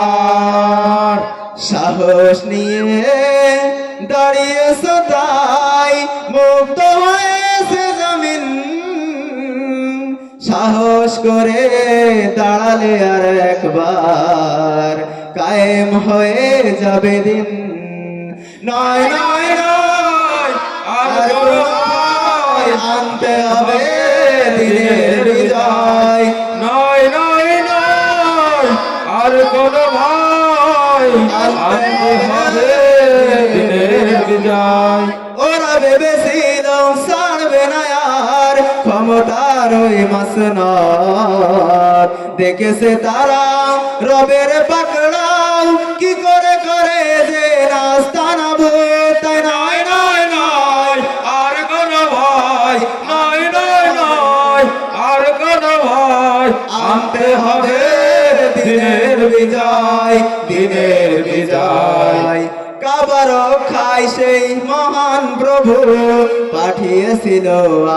আর সাহস নিয়ে দাঁড়িয়েছো তাই মুক্ত হয়েছে জমিন। সাহস করে দাঁড়ালে আর একবার কায়েম হয়ে যাবে দিন। নয় নয় নয় আর কোনো ভয়, আনতে হবে দিনের বিজয়। নয় নয় নয় আর কোনো ভয়, আনতে হবে দিনের বিজয়। ওরা ভেবেছিল ছাড়বে না আর ক্ষমতার ওই মাসনদ, দেখেছে তারা রবের পাকড়াও কি করে করে যে রাস্তা নাবো। তাই নয় নয় নয় আর কোনো ভয়, নয় নয় নয় আর কোনো ভয়, আনতে হবে দিনের বিজয়, দিনের বিজয়। কাবারও খাই সেই মহান প্রভু পাঠিয়েছিল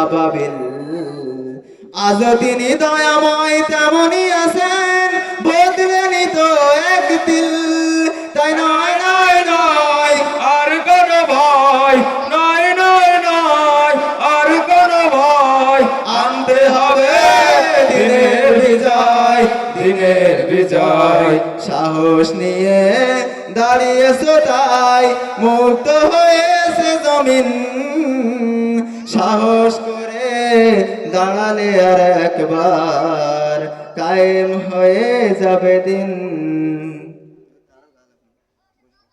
আবাবিল, আজ তিনি দয়াময় তেমনই আছেন, বদলেনি তো এক দিল। তাই নয় নয় নয় আর কোনো ভয়, নয় নয় নয় আর কোনো ভয়, আনতে হবে দিনের বিজয়, দিনের বিজয়। সাহস নিয়ে দাঁড়িয়েছো তাই মুক্ত হয়েছে জমিন। সাহস করে দাঁড়ালে আর একবার কায়েম হয়ে যাবে দিন।